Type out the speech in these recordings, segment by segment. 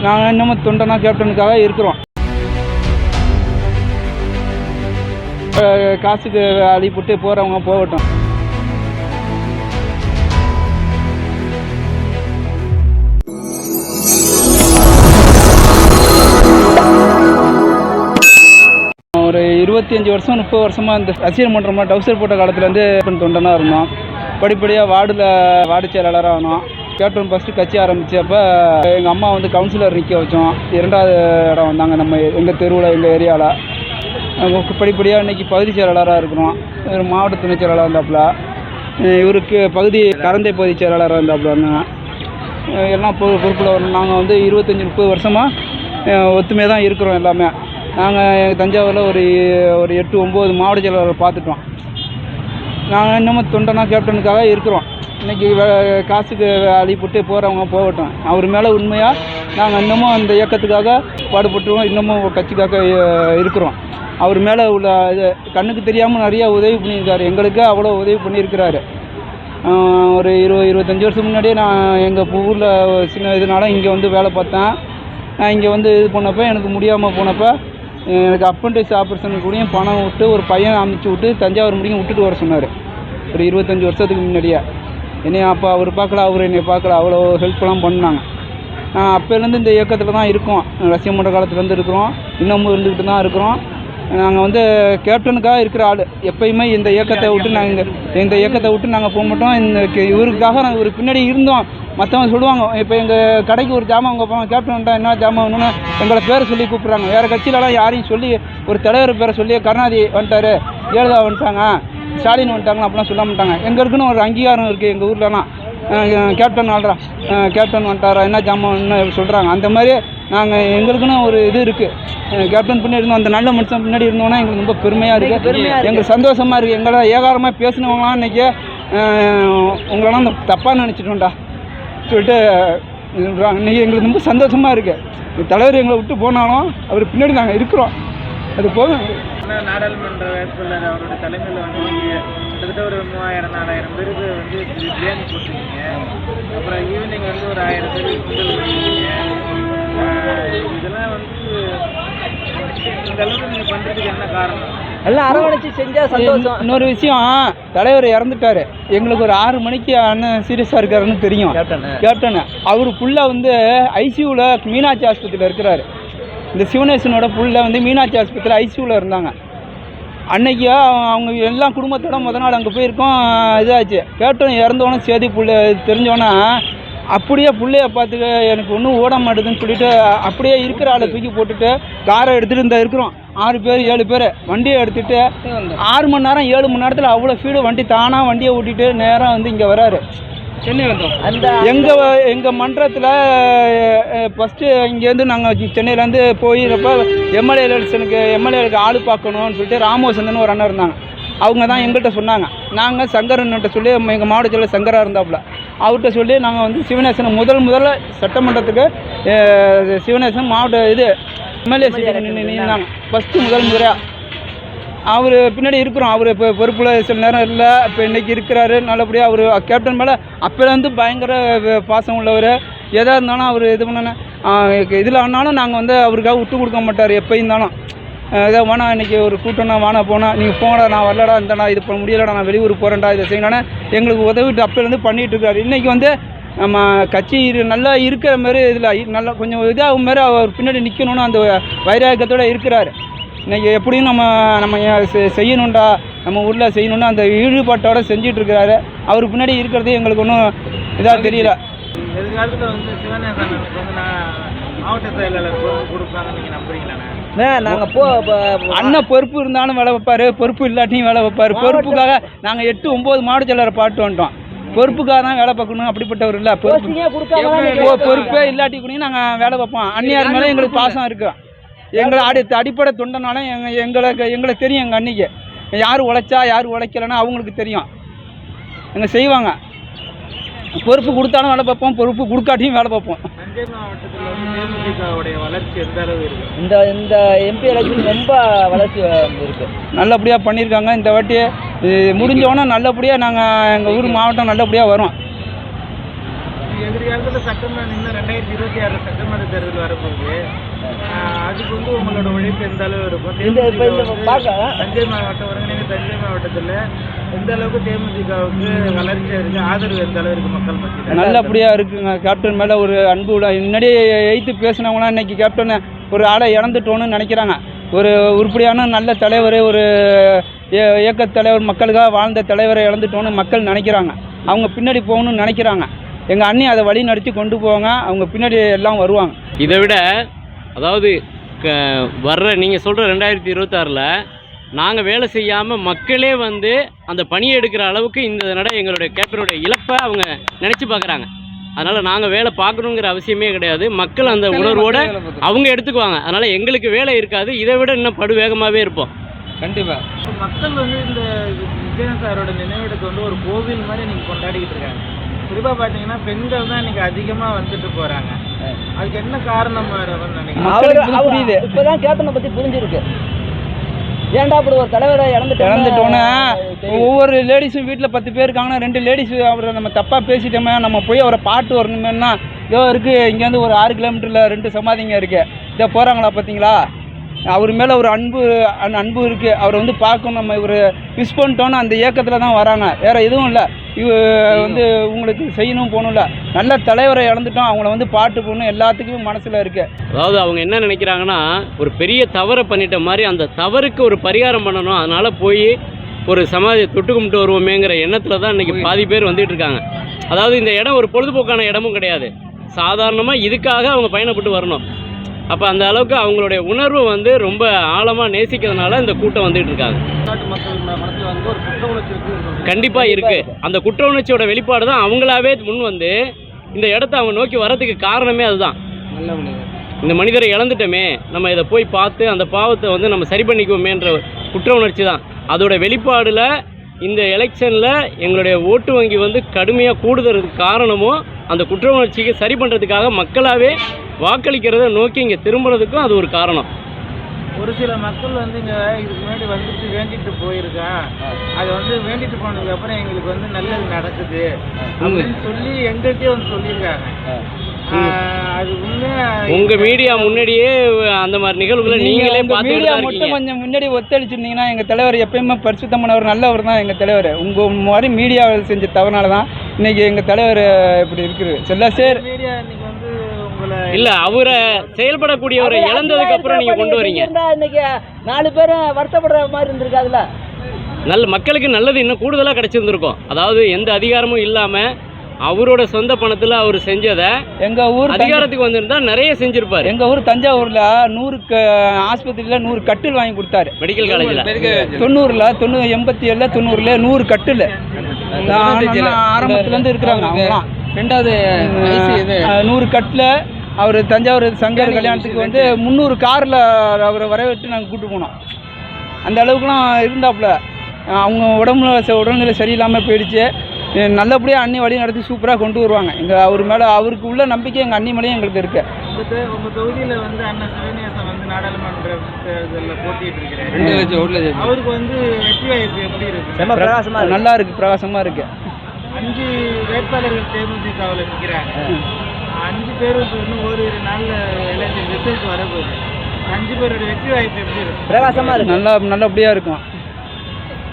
நாங்கள் இன்னமும் தொண்டனா கேப்டனுக்காக இருக்கிறோம். காசுக்கு அடிபட்டு போகிறவங்க போகட்டும். ஒரு 25 வருஷம் 30 வருஷமாக இந்த ரசிகர் மன்றமாக டவுசர் போட்ட காலத்துலேருந்து தொண்டனாக இருந்தோம். படிப்படியாக வார்டு செயலாளராக ஆனோம். கேப்டன் ஃபஸ்ட்டு கட்சி ஆரம்பித்தப்போ எங்கள் அம்மா வந்து கவுன்சிலர் நிற்க வச்சோம். 2வது இடம் வந்தாங்க நம்ம எங்கள் தெருவில், எங்கள் ஏரியாவில். படிப்படியாக இன்றைக்கி பகுதி செயலாளராக இருக்கிறோம். மாவட்ட துணை செயலாளராக இருந்தாப்புல, இவருக்கு கரந்தை பகுதி செயலாளராக இருந்தாப்புல. எல்லாம் பொறுப்பில் வரணும். நாங்கள் வந்து 25-30 வருஷமாக ஒத்துமையாக தான் இருக்கிறோம். எல்லாமே நாங்கள் தஞ்சாவூரில் ஒரு 8-9 மாவட்ட செயலாளரை பார்த்துட்டோம். நாங்கள் இன்னமும் தொண்டனா கேப்டனுக்காக இருக்கிறோம். இன்றைக்கி காசுக்கு அடிபட்டு போகிறவங்க போகட்டும். அவர் மேலே உண்மையாக நாங்கள் இன்னமும் அந்த இயக்கத்துக்காக பாடுபட்டுருவோம். இன்னமும் கட்சிக்காக இருக்கிறோம். அவர் மேலே உள்ள இது கண்ணுக்கு தெரியாமல் நிறைய உதவி பண்ணியிருக்காரு. எங்களுக்கு அவ்வளோ உதவி பண்ணியிருக்கிறாரு. ஒரு 20-25 வருஷம் முன்னாடியே நான் எங்கள் ஊரில் சின்ன இதனால இங்கே வந்து வேலை பார்த்தேன். நான் இங்கே வந்து இது பண்ணப்போ எனக்கு முடியாமல் போனப்போ எனக்கு அப்பன்டைஸ் ஆப்ரேஷனுக்கு கூடயும் பணம் விட்டு ஒரு பையன் அமைச்சு விட்டு தஞ்சாவூர் முடியும் விட்டுட்டு வர சொன்னார். ஒரு 25 வருஷத்துக்கு முன்னாடியே என்னைய அப்போ அவர் பார்க்கல, அவர் என்னை பார்க்கல. அவ்வளோ ஹெல்ப்லாம் பண்ணாங்க. அப்போலேருந்து இந்த இயக்கத்தில் தான் இருக்கோம். ரசிகர் மன்ற காலத்துலேருந்து இருக்கிறோம். இன்னமும் இருந்துக்கிட்டு தான் இருக்கிறோம். நாங்கள் வந்து கேப்டனுக்காக இருக்கிற ஆள். எப்பயுமே இந்த இயக்கத்தை விட்டு நாங்கள் போக மாட்டோம். இவருக்காக நாங்கள் ஒரு பின்னாடி இருந்தோம். மற்றவங்க சொல்லுவாங்க, இப்போ எங்கள் கடைக்கு ஒரு ஜாமான் அவங்க போவாங்க, கேப்டன் வந்துட்டா என்ன ஜாமான் வேணும்னு எங்களை பேரை சொல்லி கூப்பிட்றாங்க. வேறு கட்சியிலலாம் யாரையும் சொல்லி ஒரு தலைவர் பேரை சொல்லி கருணாநிதி வந்துட்டார், ஜெயலலிதா வந்துட்டாங்க, ஸ்டாலின் வந்துட்டாங்க அப்படிலாம் சொல்ல மாட்டாங்க. எங்களுக்குன்னு ஒரு அங்கீகாரம் இருக்குது. எங்கள் ஊர்லலாம் கேப்டன் கேப்டன் வந்துட்டாரா, என்ன ஜாமான் சொல்கிறாங்க. அந்த மாதிரி நாங்கள் எங்களுக்குன்னு ஒரு இது இருக்குது. கேப்டன் பின்னாடி இருந்தோம், அந்த நல்ல மனுஷன் பின்னாடி இருந்தோன்னா எங்களுக்கு ரொம்ப பெருமையாக இருக்குது. எங்களுக்கு சந்தோஷமாக இருக்குது. எங்களை ஏகாரமாக பேசினவங்களாம் இன்றைக்கி உங்களெல்லாம் தப்பாக நினச்சிட்டோம்டா சொல்லிட்டு இன்றைக்கி எங்களுக்கு ரொம்ப சந்தோஷமாக இருக்குது. தலைவர் எங்களை விட்டு போனாலும் அவர் பின்னாடி நாங்கள் இருக்கிறோம். அது போதும். நாடாளுமன்ற வேட்பாளர் அவருடைய தலைமையில் வந்து கிட்டத்தட்ட ஒரு 3000-4000 பேருக்கு வந்து பிரியாணி போட்டிருக்கீங்க. அப்புறம் ஈவினிங் வந்து ஒரு 1000 பேருக்கு பொங்கல் வச்சுருக்கீங்க. இதெல்லாம் வந்து இந்த அளவுக்கு நீங்கள் பண்ணுறதுக்கு என்ன காரணம்? எல்லாம் அரவணைச்சு செஞ்சால் சந்தோஷம். இன்னொரு விஷயம், தலைவர் இறந்துட்டார். எங்களுக்கு ஒரு 6 மணிக்கு அண்ணன் சீரியஸாக இருக்காருன்னு தெரியும். கேப்டனு அவர் புள்ள வந்து ஐசியூவில் மீனாட்சி ஆஸ்பத்திரியில் இருக்கிறாரு. இந்த சிவனேசனோட புள்ள வந்து மீனாட்சி ஆஸ்பத்திரியில் ஐசியூவில் இருந்தாங்க. அன்றைக்கி அவங்க எல்லாம் குடும்பத்தோட முதல் நாள் அங்கே போயிருக்கோம். இதாச்சு. கேப்டன் இறந்தோன்னே சேதி புள்ள தெரிஞ்சோன்னா அப்படியே பிள்ளைய பார்த்துக்க எனக்கு ஒன்றும் ஓட மாட்டுதுன்னு சொல்லிட்டு அப்படியே இருக்கிற ஆளை தூக்கி போட்டுட்டு காரை எடுத்துகிட்டு இருக்கிறோம். 6 பேர் 7 பேர் வண்டியை எடுத்துகிட்டு 6 மணி நேரம் 7 மணி நேரத்தில் அவ்வளோ ஸ்பீடு வண்டி தானாக வண்டியை ஓட்டிகிட்டு நேராக வந்து இங்கே வராரு. சென்னை வந்தோம். அந்த எங்கள் மன்றத்தில் ஃபஸ்ட்டு இங்கேருந்து நாங்கள் சென்னையிலேருந்து போயிருப்போ எம்எல்ஏக்கு ஆள் பார்க்கணுன்னு சொல்லிட்டு ராமோசந்தன் ஒரு அண்ணன் இருந்தாங்க. அவங்க தான் எங்கள்கிட்ட சொன்னாங்க. நாங்கள் சங்கரன்கிட்ட சொல்லி எங்கள் மாவட்டத்தில் சங்கராக இருந்தாப்புல அவர்கிட்ட சொல்லி நாங்கள் வந்து சிவனேசனை முதல்ல சட்டமன்றத்துக்கு சிவனேசன் மாவட்ட எம்எல்ஏ நின்னாங்க ஃபஸ்ட்டு முதல்முறையாக. அவர் பின்னாடி இருக்கிறோம். அவர் இப்போ பொறுப்பில் சில நேரம் இல்லை, இப்போ இன்றைக்கி இருக்கிறாரு. நல்லபடியாக அவர் கேப்டன் மேலே அப்போலேருந்து பயங்கர பாசம் உள்ளவர். எதாக இருந்தாலும் அவர் இது பண்ண இதில் ஆனாலும் நாங்கள் வந்து அவருக்காக விட்டு கொடுக்க மாட்டார். எப்போ இருந்தாலும் ஏதோ வேணா இன்றைக்கி ஒரு கூட்டம்னா வானா போனால் நீங்கள் போங்கடா, நான் வரலடா, இந்தடா இது பண்ண முடியலடா, நான் வெளியூருக்கு போகிறேன்டா, இதை செய்யணும்னா எங்களுக்கு உதவிட்டு அப்போலேருந்து பண்ணிகிட்டு இருக்காரு. இன்றைக்கி வந்து நம்ம கட்சி நல்லா இருக்கிற மாதிரி இதில் நல்லா கொஞ்சம் இதாக மாரி அவர் பின்னாடி நிற்கணும்னு அந்த வைராக்கியத்தோடு இருக்கிறாரு. இன்றைக்கி எப்படியும் நம்ம செய்யணுண்டா, நம்ம ஊரில் செய்யணுன்னு அந்த ஈடுபாட்டோடு செஞ்சிட்ருக்கிறாரு. அவர் பின்னாடி இருக்கிறது எங்களுக்கு ஒன்றும் இதாக தெரியல. எதிர்காலத்தில் வந்து சிவனேசனுக்கு வந்து மாவட்ட செயலாளர் கொடுப்பாங்க நீங்கள் நம்புறீங்களாண்ணே? நாங்கள் அண்ணன் பொறுப்பு இருந்தாலும் வேலை வைப்பார், பொறுப்பு இல்லாட்டியும் வேலை வைப்பார். பொறுப்புக்காக நாங்கள் 8-9 மாவட்ட செயலாளரை பாட்டு வந்துட்டோம். பொறுப்புக்காக தான் வேலை பார்க்கணும் அப்படிப்பட்டவர் இல்லை. பொறுப்பே இல்லாட்டி கூட நாங்கள் வேலை வைப்போம். அந்நியார் மேலே எங்களுக்கு பாசம் இருக்குது. எங்களை அடிப்படை தொண்டனால எங்களுக்கு தெரியும். எங்கள் அன்னைக்கு யார் உழைச்சா யார் உழைக்கலைன்னா அவங்களுக்கு தெரியும். எங்கள் செய்வாங்க. பொறுப்பு கொடுத்தாலும் வேலை பார்ப்போம், பொறுப்பு கொடுக்காட்டியும் வேலை பார்ப்போம். தஞ்சை மாவட்டத்தில் வந்து தேமுதிகவுடைய வளர்ச்சி எந்த அளவு இருக்குது? இந்த எம்பி எலெக்ஷன் ரொம்ப வளர்ச்சி இருக்குது. நல்லபடியாக பண்ணியிருக்காங்க. இந்த வாட்டி முடிஞ்சோன்னா நல்லபடியாக நாங்கள் எங்கள் ஊர் மாவட்டம் நல்லபடியாக வரும். எதிர்கால வருடத்துல சட்டமன்ற இன்னும் 2026 சட்டமன்ற தேர்தல் வரப்போகுது. அதுக்கு வந்து உங்களோட உழைப்பு எந்த அளவு இருக்கும்? தஞ்சை மாவட்டம் ஒருங்கிணைந்த தஞ்சை மாவட்டத்தில் எந்த அளவுக்கு தேமுதிகவுக்கு வளர்ச்சியாக இருக்குது, ஆதரவு எந்த அளவு இருக்குது மக்கள் மத்தியில்? நல்லபடியாக இருக்குங்க. கேப்டன் மேலே ஒரு அன்பு முன்னாடியே எய்த்து பேசினவங்களாம் இன்னைக்கு கேப்டன் ஒரு ஆளை இழந்துட்டோன்னு நினைக்கிறாங்க. ஒரு உருப்படியான நல்ல தலைவர், ஒரு இயக்கத் தலைவர், மக்களுக்காக வாழ்ந்த தலைவரை இழந்துட்டோன்னு மக்கள் நினைக்கிறாங்க. அவங்க பின்னாடி போகணும்னு நினைக்கிறாங்க. எங்கள் அண்ணி அதை வழி நடத்தி கொண்டு போவாங்க. அவங்க பின்னாடி எல்லாம் வருவாங்க. இதை விட அதாவது வர்ற நீங்கள் சொல்கிற 2026 நாங்கள் வேலை செய்யாமல் மக்களே வந்து அந்த பணியை எடுக்கிற அளவுக்கு இந்த நட எங்களுடைய கேப்டனுடைய இழப்பை அவங்க நினச்சி பார்க்குறாங்க. அதனால் நாங்கள் வேலை பார்க்கணுங்கிற அவசியமே கிடையாது. மக்கள் அந்த உணர்வோடு அவங்க எடுத்துக்குவாங்க. அதனால் எங்களுக்கு வேலை இருக்காது. இதை விட இன்னும் படு வேகமாகவே இருப்போம். கண்டிப்பாக மக்கள் வந்து இந்த விஜயன் சாரோட நினைவிடத்தை வந்து ஒரு கோவில் மாதிரி நீங்கள் கொண்டாடிக்கிட்டு இருக்காங்க. குறிப்பாக பார்த்தீங்கன்னா பெண்கள் தான் இன்னைக்கு அதிகமாக வந்துட்டு போகிறாங்க. அதுக்கு என்ன காரணம் புரியுது. இப்போதான் கேப்டனை பற்றி புரிஞ்சிருக்கு. ஏன்டா அப்படி ஒரு தலைவரை இழந்துட்டோன்னா ஒவ்வொரு லேடிஸும் வீட்டில் 10 பேர் இருக்காங்கன்னா 2 லேடிஸ் அவரை நம்ம தப்பாக பேசிட்டோமே, நம்ம போய் அவரை பாட்டு வரணுமேனா இதோ இருக்குது. இங்கேருந்து ஒரு 6 கிலோமீட்டரில் 2 சமாதிங்க இருக்குது. இதை போகிறாங்களா பார்த்தீங்களா? அவர் மேலே ஒரு அன்பு இருக்குது. அவரை வந்து பார்க்கணும். நம்ம இவர் மிஸ் பண்ணிட்டோன்னு அந்த இயக்கத்தில் தான் வராங்க. வேறு எதுவும் இல்லை. வந்து உங்களுக்கு செய்யணும் போகணும்ல. நல்ல தலைவரை இழந்துட்டோம். அவங்கள வந்து பாட்டு போகணும் எல்லாத்துக்குமே மனசில் இருக்குது. அதாவது அவங்க என்ன நினைக்கிறாங்கன்னா, ஒரு பெரிய தவறை பண்ணிட்ட மாதிரி அந்த தவறுக்கு ஒரு பரிகாரம் பண்ணணும். அதனால் போய் ஒரு சமாதியை தொட்டு கும்பிட்டு வருவோமேங்கிற எண்ணத்தில் தான் இன்றைக்கி பாதி பேர் வந்துட்டு இருக்காங்க. அதாவது இந்த இடம் ஒரு பொழுதுபோக்கான இடமும் கிடையாது. சாதாரணமாக இதுக்காக அவங்க பயணப்பட்டு வரணும். அப்போ அந்த அளவுக்கு அவங்களுடைய உணர்வு வந்து ரொம்ப ஆழமாக நேசிக்கிறதுனால இந்த கூட்டம் வந்துட்டு இருக்காங்க. கண்டிப்பாக இருக்குது. அந்த குற்ற உணர்ச்சியோட வெளிப்பாடு தான் அவங்களாவே முன் வந்து இந்த இடத்த அவங்க நோக்கி வரதுக்கு காரணமே அதுதான். இந்த மனிதரை இழந்துட்டோமே, நம்ம இதை போய் பார்த்து அந்த பாவத்தை வந்து நம்ம சரி பண்ணிக்குவோமேன்ற குற்ற உணர்ச்சி தான். அதோட வெளிப்பாடில் இந்த எலெக்ஷனில் எங்களுடைய ஓட்டு வங்கி வந்து கடுமையாக கூடுதலுக்கு காரணமும் அந்த குற்ற உணர்ச்சிக்கு சரி பண்ணுறதுக்காக மக்களாகவே வாக்களிக்கிறத நோக்கி இங்கே திரும்புறதுக்கும் அது ஒரு காரணம். ஒரு சில மக்கள் வந்து இங்கே இதுக்கு முன்னாடி வந்துட்டு வேண்டிட்டு போயிருக்கா, அதை வந்து வேண்டிட்டு போனதுக்கப்புறம் எங்களுக்கு வந்து நல்லது நடக்குது அப்படின்னு சொல்லி எங்கள்கிட்டயே வந்து சொல்லியிருக்காங்க. அது உங்க மீடியா முன்னாடியே அந்த மாதிரி நிகழ்வுகளை நீங்களே மீடியா மட்டும் கொஞ்சம் முன்னாடி ஒத்தளிச்சிருந்தீங்கன்னா எங்கள் தலைவர் எப்பயுமே பரிசுத்தமானவர், நல்லவர் தான் எங்கள் தலைவர். உங்கள் மாதிரி மீடியா செஞ்ச தவறுனால தான் இன்னைக்கு எங்கள் தலைவர் இப்படி இருக்குது. செல்ல சார் மீடியா இன்னைக்கு வந்து உங்களை இல்லை, அவரை செயல்படக்கூடியவரை இழந்ததுக்கு அப்புறம் நீங்கள் கொண்டு வரீங்க. இன்னைக்கு 4 பேரும் வருத்தப்படுற மாதிரி இருந்திருக்கு. அதில் நல்ல மக்களுக்கு நல்லது இன்னும் கூடுதலாக கிடைச்சிருந்துருக்கும். அதாவது எந்த அதிகாரமும் இல்லாமல் அவரோட சொந்த பணத்தில் அவர் செஞ்சதை எங்கள் ஊர் அதிகாரத்துக்கு வந்திருந்தா நிறைய செஞ்சிருப்பார். எங்கள் ஊர் தஞ்சாவூரில் 100 ஆஸ்பத்திரியில் 100 கட்டில் வாங்கி கொடுத்தாரு. மெடிக்கல் காலேஜில் 90ல் 87ல் 90ல் 100 கட்டில் ஆரம்பத்துலேருந்து இருக்கிறாங்க. அவங்களாம் 2வது 100 கட்டில் அவர் தஞ்சாவூர் சங்கர் கல்யாணத்துக்கு வந்து 300 காரில் அவரை வரவேற்று நாங்கள் கூப்பிட்டு போனோம். அந்த அளவுக்குலாம் இருந்தாப்புல. அவங்க உடல்நிலை சரியில்லாமல் போயிடுச்சு. நல்லபடியாக அண்ணி வழி நடத்தி சூப்பராக கொண்டு வருவாங்க. எங்கள் அவர் மேலே அவருக்கு உள்ள நம்பிக்கை எங்கள் அண்ணி மேலேயும் எங்களுக்கு இருக்குது. உங்கள் தொகுதியில் வந்து அண்ணன் சிவநேசன் வந்து நாடாளுமன்ற தேர்தலில் போட்டிட்டு இருக்கிறாரு. 2 லட்சம் ஓட்டில் அவருக்கு வந்து வெற்றி வாய்ப்பு எப்படி இருக்குது? பிரகாசமாக நல்லா இருக்குது. பிரகாசமாக இருக்குது. 5 வேட்பாளர்கள் தேமுதிகவில் நிற்கிறாங்க. 5 பேரும் இன்னும் ஓரிரு நாளில் எலெக்ஷன் ரிசல்ட் வரப்போகுது. 5 பேரோட வெற்றி வாய்ப்பு எப்படி இருக்குது? பிரகாசமாக இருக்குது. நல்லபடியாக இருக்கும்.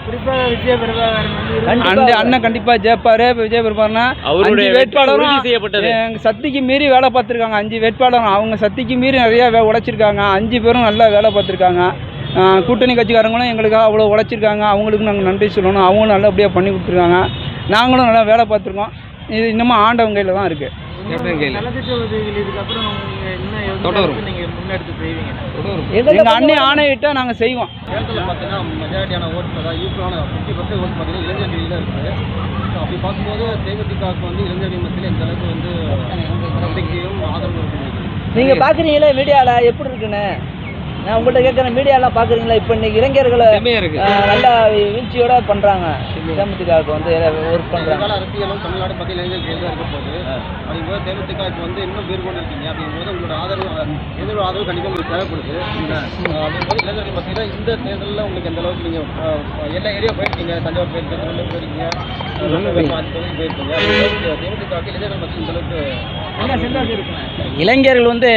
குறிப்பாக விஜய பிரபாகரன் வந்து அண்ணன் கண்டிப்பாக ஜெயிப்பாரு. விஜய பிரபாகரனா அவருடைய வேட்பாளரும் செய்யப்பட்டது. சக்திக்கு மீறி வேலை பார்த்துருக்காங்க. 5 வேட்பாளரும் அவங்க சக்திக்கு மீறி நிறையா உழைச்சிருக்காங்க. 5 பேரும் நல்லா வேலை பார்த்துருக்காங்க. கூட்டணி கட்சிக்காரங்களும் எங்களுக்காக அவ்வளோ உழைச்சிருக்காங்க. அவங்களுக்கு நாங்கள் நன்றி சொல்லணும். அவங்களும் நல்லபடியாக பண்ணி கொடுத்துருக்காங்க. நாங்களும் நல்லா வேலை பார்த்துருக்கோம். இது இன்னமும் ஆண்டவங்க கையில் தான் இருக்குது. நலத்திட்ட உதவிகள் இதுக்கப்புறம் நீங்கள் முன்னெடுத்து செய்வீங்க? எங்கள் அண்ணன் ஆணையிட்டால் நாங்கள் செய்வோம். தேர்தலில் பார்த்தீங்கன்னா மெஜாரிட்டியான ஓட்டு, அதாவது ஈக்குவலான 50% ஓட்டு பார்த்தீங்கன்னா இளைஞர்கள் தான் இருக்குது. அப்படி பார்க்கும்போது தேமுதிகவுக்கு வந்து இளைஞர்கள் மத்தியில் இந்த அளவுக்கு வந்து நம்பிக்கையும் ஆதரவும் இருக்குது. நீங்கள் பார்க்குறீங்களே மீடியாவில் எப்படி இருக்குன்னு? நான் உங்கள்கிட்ட கேட்குறேன், மீடியாலாம் பார்க்குறீங்களா? இப்போ இன்னைக்கு இளைஞர்களை நல்லா வீழ்ச்சியோட பண்ணுறாங்க, தேமுதிகவுக்கு வந்து ஒர்க் பண்ணுறாங்க. அரசியலும் தமிழ்நாடு பற்றி இளைஞர்கள் இருக்க போகுது. அப்படிங்கும்போது தேமுதிகவுக்கு வந்து இன்னும் பேர் கொண்டு இருக்கீங்க. அப்படிங்கும்போது உங்களோட ஆதரவு கண்டிப்பாக உங்களுக்கு தேவைப்படுது. அப்படிங்கும்போது இளைஞர்கள் பார்த்தீங்கன்னா இந்த தேர்தலில் உங்களுக்கு எந்த அளவுக்கு நீங்கள் எல்லா ஏரியா போயிருக்கீங்க, தஞ்சாவூர் போயிருக்கீங்க, திருநெல்வேலி போயிருக்கீங்க, போயிருக்கீங்க. தேமுதிகவுக்கு இளைஞர்கள் பற்றி இந்த அளவுக்கு இளைஞர்கள் வந்து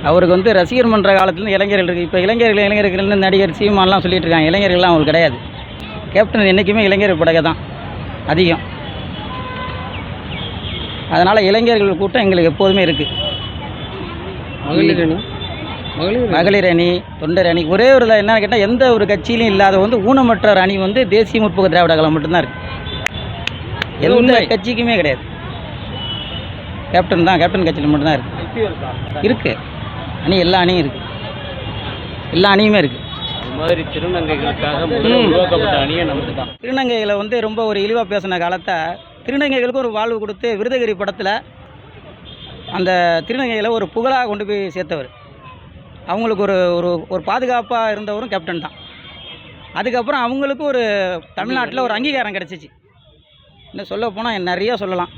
அவருக்கு வந்து ரசிகர் மன்ற காலத்துலேருந்து இளைஞர்கள் இருக்குது. இப்போ இளைஞர்கள்னு நடிகர் சீமான்லாம் சொல்லிட்டு இருக்காங்க. இளைஞர்கள்லாம் அவங்களுக்கு கிடையாது. கேப்டன் என்றைக்குமே இளைஞர் படகை தான் அதிகம். அதனால் இளைஞர்கள் கூட்டம் எங்களுக்கு எப்போதுமே இருக்குது. மகளிர் அணி, தொண்டர் அணி, ஒரே ஒரு என்னன்னு கேட்டால் எந்த ஒரு கட்சியிலையும் இல்லாத வந்து ஊனமற்ற அணி வந்து தேசிய முற்போக்கு திராவிட கழகம் மட்டும்தான் இருக்குது. எந்த கட்சிக்குமே கிடையாது. கேப்டன் தான், கேப்டன் கட்சியில் மட்டும்தான் இருக்குது. அணி எல்லா அணியும் இருக்குது, எல்லா அணியுமே இருக்குது. அது மாதிரி திருநங்கைகளுக்காக உருவாக்கப்பட்ட அணியை நமக்கு தான். திருநங்கைகளை வந்து ரொம்ப ஒரு இழிவாக பேசின காலத்தை திருநங்கைகளுக்கு ஒரு வாழ்வு கொடுத்து விருதகிரி படத்தில் அந்த திருநங்கைகளை ஒரு புகழாக கொண்டு போய் சேர்த்தவர். அவங்களுக்கு ஒரு ஒரு ஒரு பாதுகாப்பாக இருந்தவரும் கேப்டன் தான். அதுக்கப்புறம் அவங்களுக்கு ஒரு தமிழ்நாட்டில் ஒரு அங்கீகாரம் கிடச்சிச்சு. இன்னும் சொல்ல போனால் நிறையா சொல்லலாம்.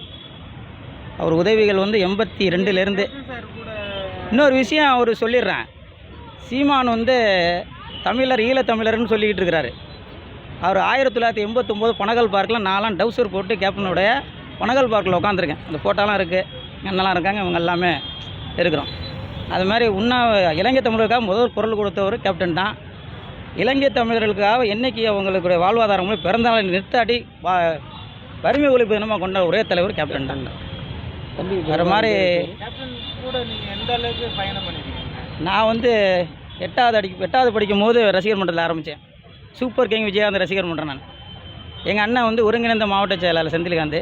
அவர் உதவிகள் வந்து 82லேருந்து. இன்னொரு விஷயம் அவர் சொல்லிடுறேன். சீமான் வந்து தமிழர் ஈழத்தமிழர்னு சொல்லிக்கிட்டு இருக்கிறாரு. அவர் 1989 பனகல் பார்க்கில் நான்லாம் டவுசர் போட்டு கேப்டனுடைய பனகல் பார்க்கில் உட்காந்துருக்கேன். அந்த ஃபோட்டோலாம் இருக்குது, என்னெல்லாம் இருக்காங்க, இவங்க எல்லாமே இருக்கிறோம். அது மாதிரி இலங்கை தமிழருக்காக முதல் குரல் கொடுத்தவர் கேப்டன் தான். இலங்கை தமிழர்களுக்காக என்றைக்கு அவங்களுக்கு வாழ்வாதாரம் பிறந்த நாளை நிறுத்தாட்டி வறுமை ஒழிப்பு தினமாக கொண்ட ஒரே தலைவர் கேப்டன் தான். வேறு மாதிரி நான் வந்து 8வது படிக்கும் போது ரசிகர் மன்றத்தில் ஆரம்பித்தேன். சூப்பர் கிங் விஜயகாந்த் ரசிகர் மன்றம். நான் எங்கள் அண்ணன் வந்து ஒருங்கிணைந்த மாவட்ட செயலாளர் செந்தில்காந்த்,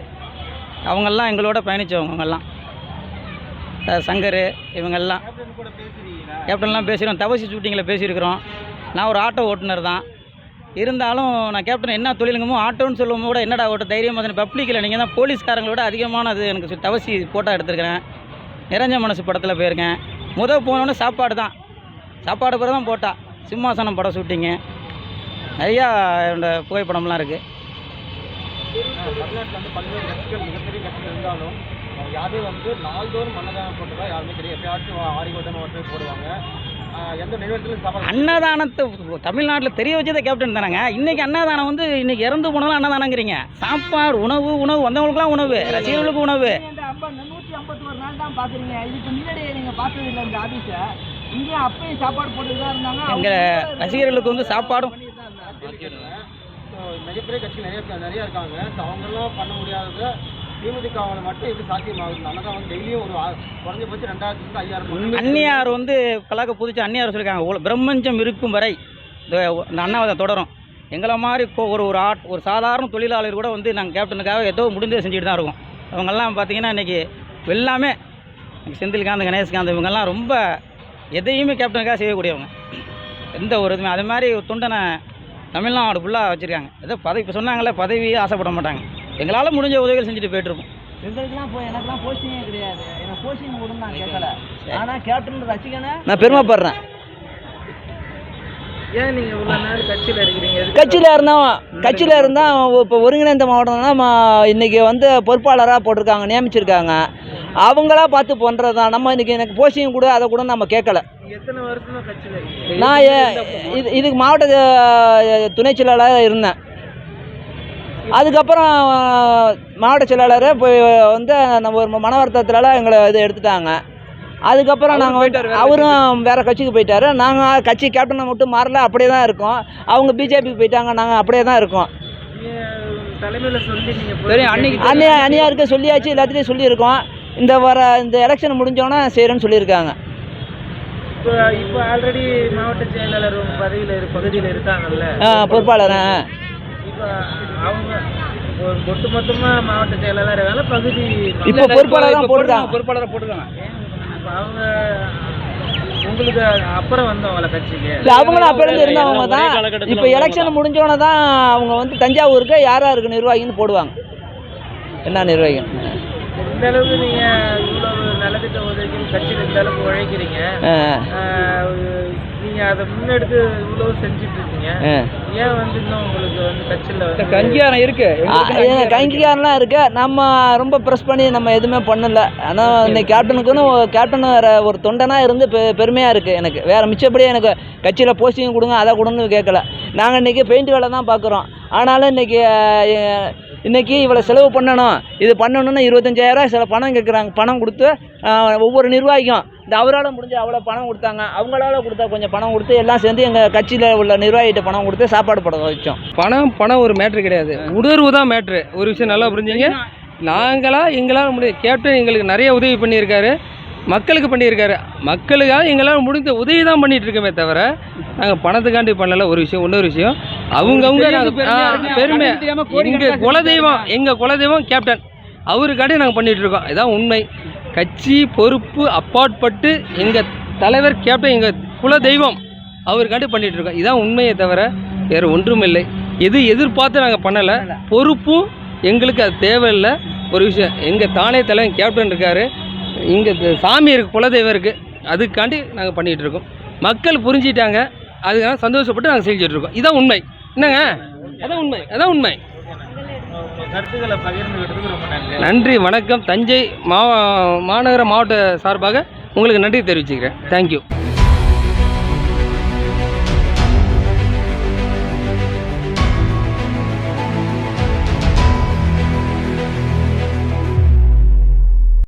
அவங்கெல்லாம் எங்களோட பயணித்தவங்கெல்லாம், சங்கர், இவங்கெல்லாம் கேப்டன்லாம் பேசிடுறோம். தவசி ஷூட்டிங்கில் பேசியிருக்கிறோம். நான் ஒரு ஆட்டோ ஓட்டுநர் தான். இருந்தாலும் நான் கேப்டன் என்ன தொழிலுங்கமோ ஆட்டோன்னு சொல்லும் கூட என்னடா ஓட்ட தைரியமாக தான் பப்ளிக்கில் நீங்கள் தான் போலீஸ்காரங்களோட அதிகமானது எனக்கு தவசி ஃபோட்டோ எடுத்துருக்கிறேன். நிறைஞ்ச மனசு படத்தில் போயிருக்கேன். போனோன்னே சாப்பாடு தான், சாப்பாடு பிறகு தான் போட்டா. சிம்மாசனம் படம் ஷூட்டிங்கு நிறையா என்னோட புகைப்படம்லாம் இருக்குது. தமிழ்நாட்டில் வந்து பல்வேறு கட்சிகள், மிகப்பெரிய கட்சிகள் இருந்தாலும் யாரும் வந்து நாள்தோறும் அன்னதானம் போட்டுதான் யாருமே தெரியும். எப்பயாச்சும் ஆரிகோட்டமாக ஒருத்தர் போடுவாங்க. எந்த நிறுவனத்திலும் அன்னதானத்தை தமிழ்நாட்டில் தெரிய வச்சதே கேப்டன் தானேங்க. இன்றைக்கி அன்னதானம் வந்து இன்றைக்கி இறந்து போனாலும் அன்னதானங்கிறீங்க. சாப்பாடு உணவு வந்தவங்களுக்குலாம் உணவு, ரசிகர்களுக்கு உணவு. 151 நாள் தான் பார்க்குறீங்க. இதுக்கு முன்னாடி நீங்கள் பார்த்தது இல்லை இந்த ஆஃபீஸை. இங்கே அப்பயும் சாப்பாடு போட்டு தான் இருந்தாங்க. எங்கள் ரசிகர்களுக்கு வந்து சாப்பாடும் மிகப்பெரிய கட்சிகள் நிறைய இருக்காங்க. அவங்கெல்லாம் பண்ண முடியாதது திமுகவில் மட்டும் இது சாத்தியமாகுது. அன்னதான் வந்து டெய்லியும் ஒரு குறைஞ்சபட்சம் 2000-5000 அந்நியார் வந்து கலாக்க புதுச்சு அந்நியார் சொல்லியிருக்காங்க. பிரம்மஞ்சம் இருக்கும் வரை இந்த அண்ணாவதை தொடரும். எங்களை மாதிரி ஒரு சாதாரண தொழிலாளர் கூட வந்து நாங்கள் கேப்டனுக்காக ஏதோ முடிந்ததை செஞ்சுட்டு தான் இருக்கோம். அவங்கெல்லாம் பார்த்திங்கன்னா இன்றைக்கி எல்லாமே செந்தில்காந்த், கணேஷ்காந்த் இவங்கெல்லாம் ரொம்ப எதையுமே கேப்டனுக்காக செய்யக்கூடியவங்க. எந்த ஒரு இதுவுமே அது மாதிரி தொண்டனை தமிழ்நாடு ஃபுல்லாக வச்சுருக்காங்க. ஏதோ பதவி இப்போ சொன்னாங்களே, பதவியே ஆசைப்பட மாட்டாங்க. எங்களால் முடிஞ்ச உதவிகள் செஞ்சுட்டு போய்ட்டுருப்போம். எங்களுக்குலாம் எனக்குலாம் போஸ்டிங்கே கிடையாது. எனக்கு போஸ்டிங் கொடுன்னு நான் கேட்கல. ஆனால் கேப்டன் ரசிகனை நான் பெருமைப்படுறேன். ஏன் நீங்கள் இவ்வளோ நாள் கட்சியில் இருக்கிறீங்க? கட்சியில் இருந்தால் இப்போ ஒருங்கிணைந்த மாவட்டம்னா இன்றைக்கி வந்து பொறுப்பாளராக போட்டிருக்காங்க, நியமிச்சிருக்காங்க. அவங்களா பார்த்து பண்ணுறது தான். நம்ம இன்றைக்கி எனக்கு போஸ்டிங் கூட அதை கூட நம்ம கேட்கல. எத்தனை வருஷமாக கட்சியில் இருக்கீங்க? நான் இதுக்கு மாவட்ட துணை செயலாளராக இருந்தேன். அதுக்கப்புறம் மாவட்ட செயலாளர் போய் வந்து நம்ம ஒரு மன வருத்தத்தினால எங்களை இது எடுத்துட்டாங்க. அதுக்கப்புறம் நாங்கள் அவரும் வேறு கட்சிக்கு போயிட்டார். நாங்கள் கட்சி கேப்டனை மட்டும் மாறல, அப்படியே தான் இருக்கோம். அவங்க பிஜேபிக்கு போயிட்டாங்க, நாங்கள் அப்படியே தான் இருக்கோம். தலைமையில் சொல்லி அணியாருக்கு சொல்லியாச்சு, எல்லாத்துலேயும் சொல்லியிருக்கோம். இந்த எலெக்ஷன் முடிஞ்சோன்னா செய்கிறேன்னு சொல்லியிருக்காங்க. இப்போ ஆல்ரெடி மாவட்ட செயலாளர் பகுதியில் இருக்காங்கல்ல, பொறுப்பாளர். இப்போ அவங்க ஒட்டுமொத்தமாக மாவட்ட செயலாளர் வேலை பகுதி இப்போ பொறுப்பாளர் தான் போட்டுருக்காங்க. அவங்க உங்களுக்கு அப்புறம் வந்தவங்கள கட்சிக்கு இல்லை, அவங்களும் அப்போ இருந்து இருந்தவங்க தான். இப்போ எலெக்ஷன் முடிஞ்சோன்னே தான் அவங்க வந்து தஞ்சாவூருக்கு யாராக இருக்குது நிர்வாகின்னு போடுவாங்க. என்ன நிர்வாகிகள் இந்த அளவுக்கு நீங்கள் இவ்வளோ நல்லது நலத்திட்ட உதவிகள் கட்சியில் இந்த அளவுக்கு உழைக்கிறீங்க, நீங்கள் அதை முன்னெடுத்து இவ்வளோ செஞ்சுட்டு இருக்கீங்க, ஏன் வந்து இன்னும் உங்களுக்கு வந்து கட்சியில் வந்து கஞ்சியாரம் இருக்கு கங்கிகாரெலாம் இருக்குது. நம்ம ரொம்ப ப்ரெஸ் பண்ணி நம்ம எதுவுமே பண்ணலை. ஆனால் இன்னைக்கு கேப்டனுக்குன்னு கேப்டன் ஒரு தொண்டனாக இருந்து பெருமையாக இருக்குது எனக்கு. வேறு மிச்சப்படி எனக்கு கட்சியில் போஸ்டிங் கொடுங்க அதை கொடுன்னு கேட்கல. நாங்கள் இன்றைக்கி பெயிண்ட் வேலை தான் பார்க்குறோம். ஆனாலும் இன்றைக்கி இவ்வளோ செலவு பண்ணணும், இது பண்ணணும்னு 25,000 சில பணம் கேட்குறாங்க. பணம் கொடுத்து ஒவ்வொரு நிர்வாகிக்கும் இந்த அவரால் முடிஞ்ச அவ்வளோ பணம் கொடுத்தாங்க. அவங்களால கொடுத்தா கொஞ்சம் பணம் கொடுத்து எல்லாம் சேர்ந்து எங்கள் கட்சியில் உள்ள நிர்வாகிகிட்ட பணம் கொடுத்து சாப்பாடு படம் வச்சோம். பணம் ஒரு மேட்ரு கிடையாது, உணர்வு தான் மேட்ரு. ஒரு விஷயம் நல்லா புரிஞ்சுங்க. எங்களால் முடியும். கேப்டன் எங்களுக்கு நிறைய உதவி பண்ணியிருக்காரு, மக்களுக்கு பண்ணியிருக்காரு. மக்களுக்காக எங்களால் முடிந்த உதவி தான் பண்ணிகிட்டு இருக்கோமே தவிர நாங்கள் பணத்துக்காண்டி பண்ணலை. ஒரு விஷயம். இன்னொரு விஷயம், அவங்கவுங்க பெருமை. எங்கள் குலதெய்வம் கேப்டன், அவருக்காண்டி நாங்கள் பண்ணிகிட்டு இருக்கோம். இதான் உண்மை. கட்சி பொறுப்பு அப்பாற்பட்டு எங்கள் தலைவர் கேப்டன் எங்கள் குலதெய்வம், அவருக்காண்டி பண்ணிகிட்டு இருக்கோம். இதான் உண்மையை தவிர வேறு ஒன்றும் இல்லை. எதிர்பார்த்து நாங்கள் பண்ணலை. பொறுப்பும் எங்களுக்கு அது தேவையில்லை. ஒரு விஷயம், எங்கள் தானே தலைவன் கேப்டன் இருக்கார், இங்கே சாமி இருக்குது, குலதெய்வம் இருக்குது, அதுக்காண்டி நாங்கள் பண்ணிகிட்டு இருக்கோம். மக்கள் புரிஞ்சிட்டாங்க, அதுக்காக சந்தோஷப்பட்டு நாங்கள் செஞ்சுட்ருக்கோம். இதான் உண்மை. என்னங்க, அதான் உண்மை. கருத்துக்களை பகிர்ந்துக்கிட்டதுக்கு ரொம்ப நன்றி. நன்றி, வணக்கம். தஞ்சை மாநகர மாவட்ட சார்பாக உங்களுக்கு நன்றி தெரிவிச்சுக்கிறேன். தேங்க்யூ.